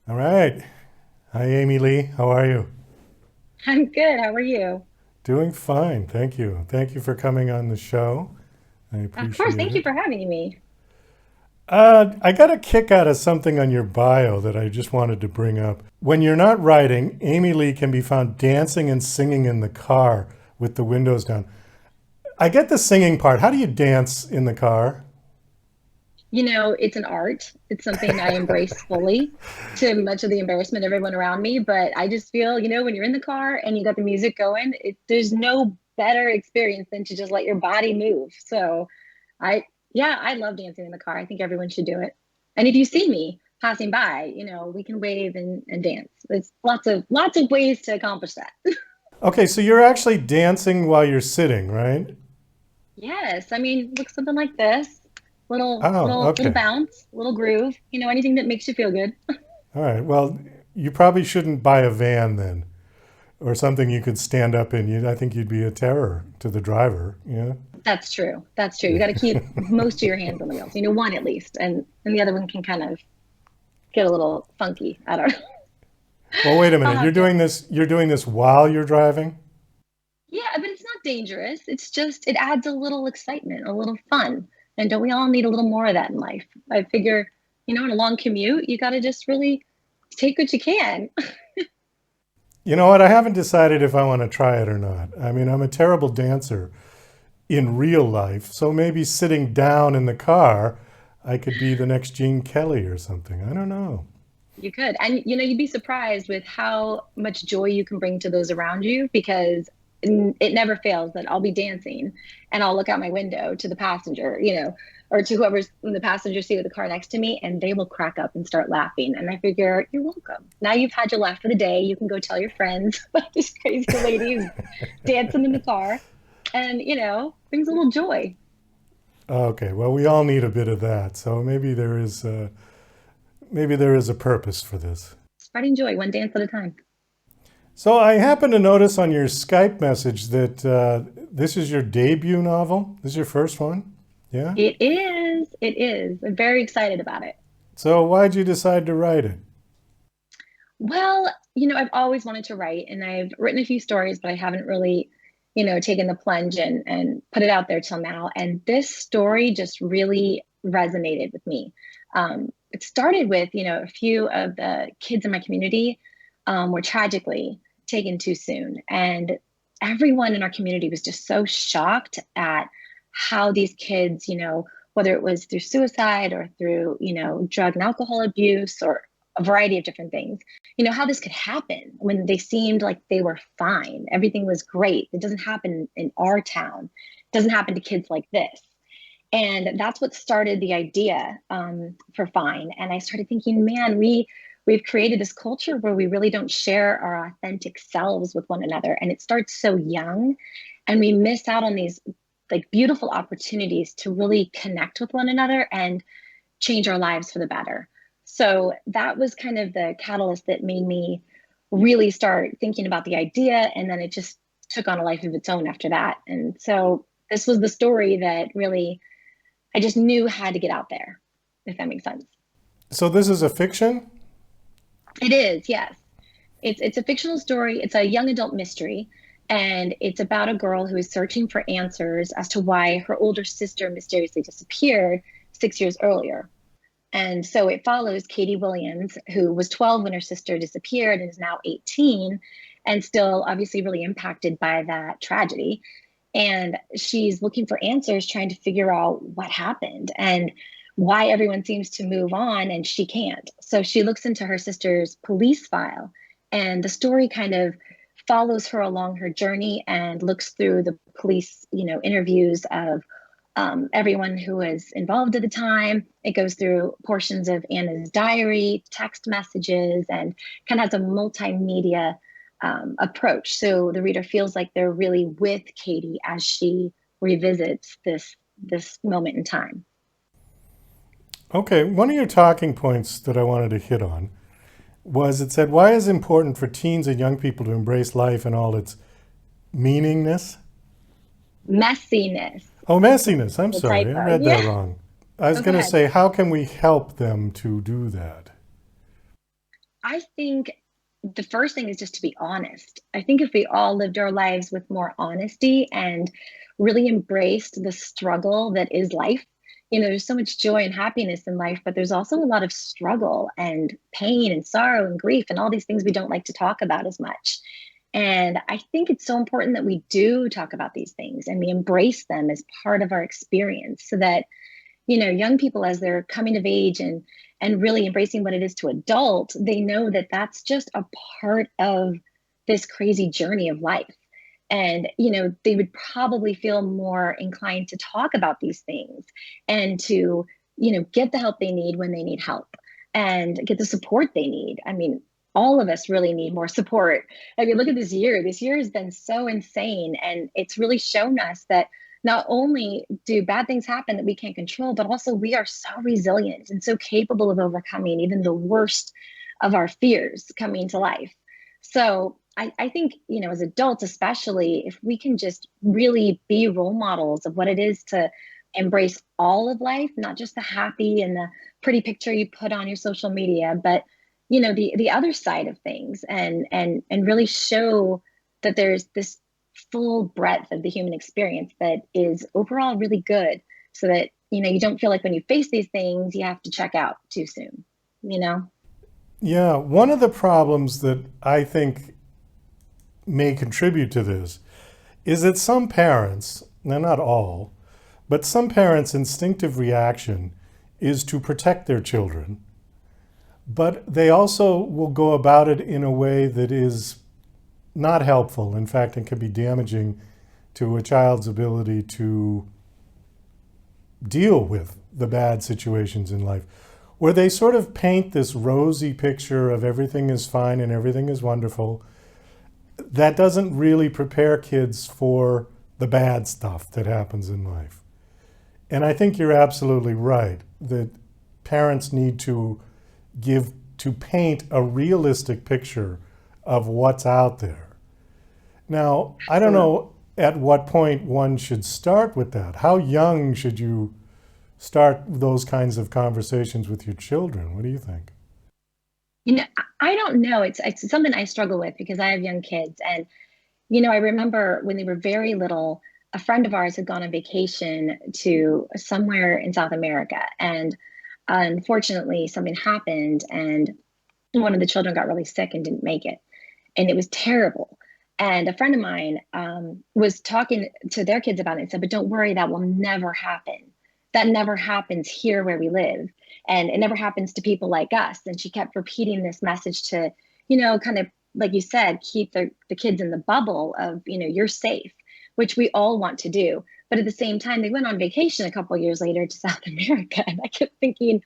All right. Hi, AmyLea. How are you? I'm good. How are you? Doing fine. Thank you. Thank you for coming on the show. I Of course. appreciate Thank you it. for having me. I got a kick out of something on your bio that I just wanted to bring up. When you're not writing, Amy Lee can be found dancing and singing in the car with the windows down. I get the singing part. How do you dance in the car? It's an art. It's something I embrace fully to much of the embarrassment of everyone around me. But I just feel, when you're in the car and you got the music going, there's no better experience than to just let your body move. So I, yeah, I love dancing in the car. I think everyone should do it. And if you see me passing by, we can wave and dance. There's lots of ways to accomplish that. Okay, so you're actually dancing while you're sitting, right? Yes, I mean, look something like this. Little Oh, little little okay. bounce, little groove, anything that makes you feel good. All right. Well, you probably shouldn't buy a van then, or something you could stand up in. I think you'd be a terror to the driver. Yeah. That's true. That's true. You Yeah. got to keep most of your hands on the wheels. One at least, and the other one can kind of get a little funky. I don't know. Well, wait a I'll minute. You're have to. doing this. You're doing this while you're driving. Yeah, but it's not dangerous. It's just it adds a little excitement, a little fun. And don't we all need a little more of that in life? I figure, in a long commute, you got to just really take what you can. You know what? I haven't decided if I want to try it or not. I mean, I'm a terrible dancer in real life, so maybe sitting down in the car, I could be the next Gene Kelly or something. I don't know. You could. And you'd be surprised with how much joy you can bring to those around you because it never fails that I'll be dancing and I'll look out my window to the passenger, or to whoever's in the passenger seat of the car next to me, and they will crack up and start laughing. And I figure, you're welcome. Now you've had your laugh for the day. You can go tell your friends about this crazy lady who's dancing in the car and, brings a little joy. Okay. Well, we all need a bit of that, so maybe there is a purpose for this. Spreading joy one dance at a time. So I happen to notice on your Skype message that this is your debut novel. This is your first one. Yeah. It is. It is. I'm very excited about it. So why'd you decide to write it? Well, I've always wanted to write and I've written a few stories, but I haven't really, taken the plunge and put it out there till now. And this story just really resonated with me. It started with, a few of the kids in my community were tragically taken too soon. And everyone in our community was just so shocked at how these kids, whether it was through suicide or through, drug and alcohol abuse or a variety of different things, how this could happen when they seemed like they were fine. Everything was great. It doesn't happen in our town. It doesn't happen to kids like this. And that's what started the idea for Fine. And I started thinking, man, we've created this culture where we really don't share our authentic selves with one another, and it starts so young, and we miss out on these like beautiful opportunities to really connect with one another and change our lives for the better. So that was kind of the catalyst that made me really start thinking about the idea. And then it just took on a life of its own after that. And so this was the story that really I just knew had to get out there, if that makes sense. So this is a fiction? It is, yes. It's a fictional story. It's a young adult mystery, and it's about a girl who is searching for answers as to why her older sister mysteriously disappeared 6 years earlier. And so it follows Katie Williams, who was 12 when her sister disappeared and is now 18 and still obviously really impacted by that tragedy. And she's looking for answers, trying to figure out what happened and why everyone seems to move on and she can't. So she looks into her sister's police file, and the story kind of follows her along her journey and looks through the police, interviews of everyone who was involved at the time. It goes through portions of Anna's diary, text messages, and kind of has a multimedia approach. So the reader feels like they're really with Katie as she revisits this moment in time. Okay, one of your talking points that I wanted to hit on was it said, why is it important for teens and young people to embrace life and all its meaningness? Messiness, Oh, messiness. I'm the sorry. I typo. read that Yeah. wrong. I was Oh, go going to ahead. say, how can we help them to do that? I think the first thing is just to be honest. I think if we all lived our lives with more honesty and really embraced the struggle that is life, there's so much joy and happiness in life, but there's also a lot of struggle and pain and sorrow and grief and all these things we don't like to talk about as much. And I think it's so important that we do talk about these things and we embrace them as part of our experience so that young people as they're coming of age and really embracing what it is to adult, they know that that's just a part of this crazy journey of life. And they would probably feel more inclined to talk about these things and to get the help they need when they need help and get the support they need. I mean, all of us really need more support. I mean, look at this year. This year has been so insane, and it's really shown us that not only do bad things happen that we can't control, but also we are so resilient and so capable of overcoming even the worst of our fears coming to life. So I think, as adults, especially, if we can just really be role models of what it is to embrace all of life, not just the happy and the pretty picture you put on your social media, but the other side of things, and really show that there's this full breadth of the human experience that is overall really good, so that you don't feel like when you face these things you have to check out too soon you know Yeah, one of the problems that I think may contribute to this is that some parents, now not all, but some parents' instinctive reaction is to protect their children, but they also will go about it in a way that is not helpful. In fact, it can be damaging to a child's ability to deal with the bad situations in life, where they sort of paint this rosy picture of everything is fine and everything is wonderful. That doesn't really prepare kids for the bad stuff that happens in life. And I think you're absolutely right that parents need to paint a realistic picture of what's out there. Now, I don't Absolutely. know at what point one should start with that. How young should you start those kinds of conversations with your children? What do you think? I don't know. It's something I struggle with because I have young kids, and I remember when they were very little, a friend of ours had gone on vacation to somewhere in South America, and unfortunately something happened, and one of the children got really sick and didn't make it, and it was terrible. And a friend of mine was talking to their kids about it and said, "But don't worry, that will never happen. That never happens here where we live, and it never happens to people like us." And she kept repeating this message to, kind of like you said, keep the kids in the bubble of, you're safe, which we all want to do. But at the same time, they went on vacation a couple of years later to South America, and I kept thinking,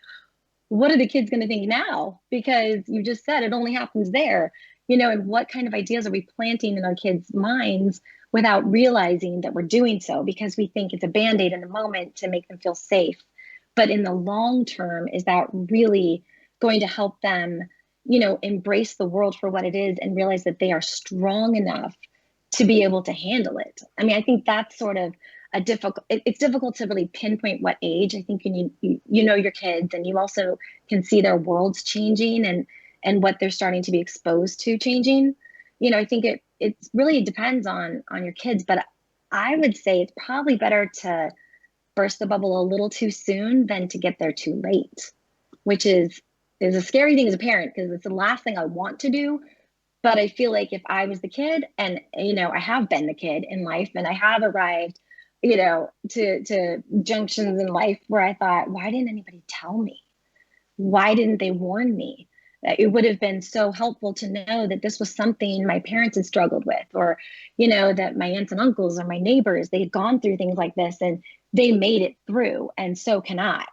what are the kids going to think now? Because you just said it only happens there, and what kind of ideas are we planting in our kids' minds without realizing that we're doing so because we think it's a band aid in the moment to make them feel safe. But in the long term, is that really going to help them, embrace the world for what it is and realize that they are strong enough to be able to handle it? I mean, I think that's sort of it's difficult to really pinpoint what age. I think when you know your kids and you also can see their worlds changing and what they're starting to be exposed to changing. I think it really depends on your kids, but I would say it's probably better to burst the bubble a little too soon than to get there too late, which is a scary thing as a parent because it's the last thing I want to do. But I feel like if I was the kid, and I have been the kid in life, and I have arrived, to junctions in life where I thought, why didn't anybody tell me? Why didn't they warn me? It would have been so helpful to know that this was something my parents had struggled with, or, that my aunts and uncles or my neighbors, they had gone through things like this and they made it through. And so can I.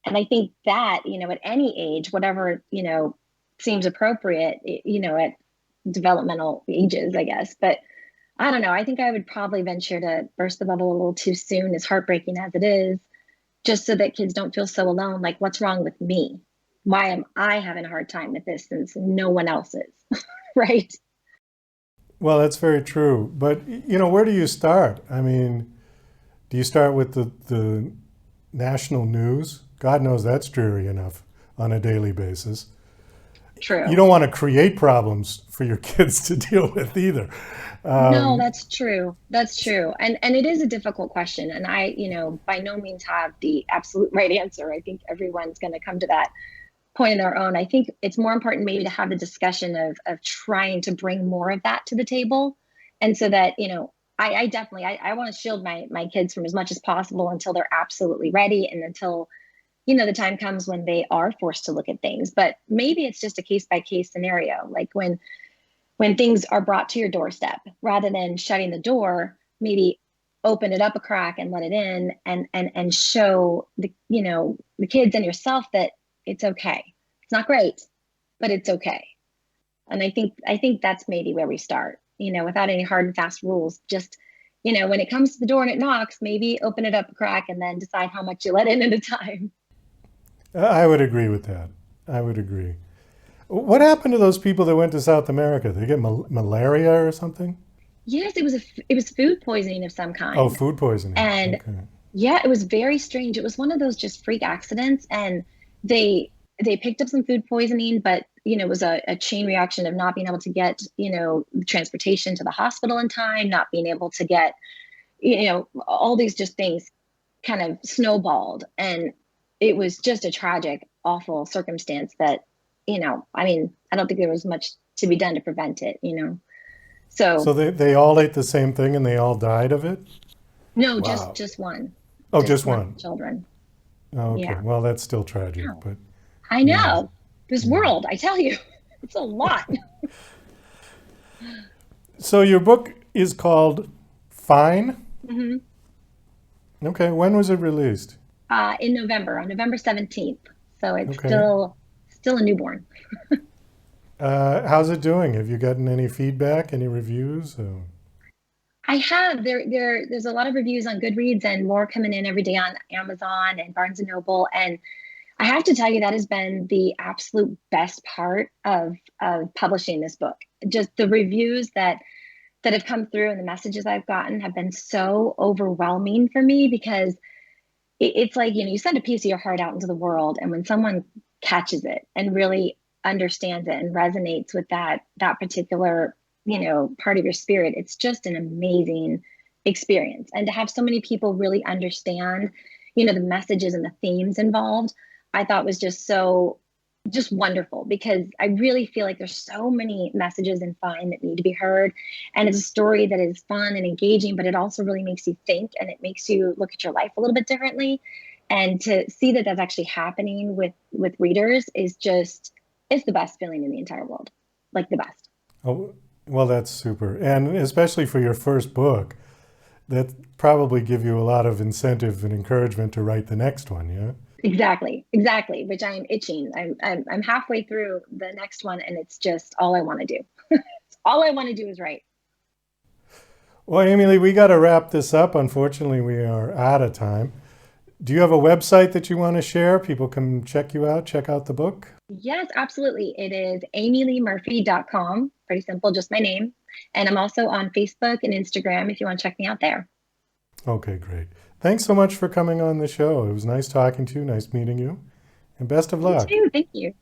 And I think that, at any age, whatever, seems appropriate, at developmental ages, I guess. But I don't know. I think I would probably venture to burst the bubble a little too soon, as heartbreaking as it is, just so that kids don't feel so alone. Like, what's wrong with me? Why am I having a hard time with this since no one else is? Right? Well, that's very true. But, where do you start? I mean, do you start with the national news? God knows that's dreary enough on a daily basis. You True. don't want to create problems for your kids to deal with either. No, Um, that's true. That's true. And it is a difficult question. And I, by no means have the absolute right answer. I think everyone's going to come to that point in their own. I think it's more important maybe to have the discussion of trying to bring more of that to the table. And so that, I definitely I want to shield my kids from as much as possible until they're absolutely ready and until, the time comes when they are forced to look at things. But maybe it's just a case by case scenario. Like when things are brought to your doorstep, rather than shutting the door, maybe open it up a crack and let it in and show the kids and yourself that it's okay. It's not great, but it's okay. And I think that's maybe where we start, without any hard and fast rules. Just, when it comes to the door and it knocks, maybe open it up a crack and then decide how much you let in at a time. I would agree with that. I would agree. What happened to those people that went to South America? Did they get malaria or something? Yes, it was food poisoning of some Oh, kind. food poisoning. And Okay. yeah, it was very strange. It was one of those just freak accidents, and they they picked up some food poisoning, but it was a chain reaction of not being able to get transportation to the hospital in time, not being able to get all these just things kind of snowballed, and it was just a tragic, awful circumstance that I mean, I don't think there was much to be done to prevent it. So So they all ate the same thing and they all died of it? no, just Wow. just one, Oh, just just one of one. the children. Oh, okay. Yeah. Well, that's still tragic, No. but I yeah. know. This Yeah. world, I tell you, it's a lot. So your book is called Fine. Hmm. Okay. When was it released? In November, on November 17th. So it's Okay. still a newborn. How's it doing? Have you gotten any feedback, any reviews? I have there's a lot of reviews on Goodreads and more coming in every day on Amazon and Barnes and Noble. And I have to tell you that has been the absolute best part of publishing this book. Just the reviews that have come through and the messages I've gotten have been so overwhelming for me because it's like you send a piece of your heart out into the world, and when someone catches it and really understands it and resonates with that particular part of your spirit, it's just an amazing experience. And to have so many people really understand the messages and the themes involved, I thought was just wonderful, because I really feel like there's so many messages in Fine that need to be heard. And it's a story that is fun and engaging, but it also really makes you think, and it makes you look at your life a little bit differently. And to see that that's actually happening with readers is just, it's the best feeling in the entire world. Like the best. Oh, well, that's super. And especially for your first book, that probably give you a lot of incentive and encouragement to write the next one, yeah? Exactly, exactly. Which I'm itching. I'm halfway through the next one, and it's just all I want to do. All I want to do is write. Well, Emily, we got to wrap this up. Unfortunately, we are out of time. Do you have a website that you want to share? People can check you out, check out the book. Yes, absolutely. It is amyleamurphy.com. Pretty simple, just my name. And I'm also on Facebook and Instagram if you want to check me out there. Okay, great. Thanks so much for coming on the show. It was nice talking to you, nice meeting you, and best of You luck. too. Thank you.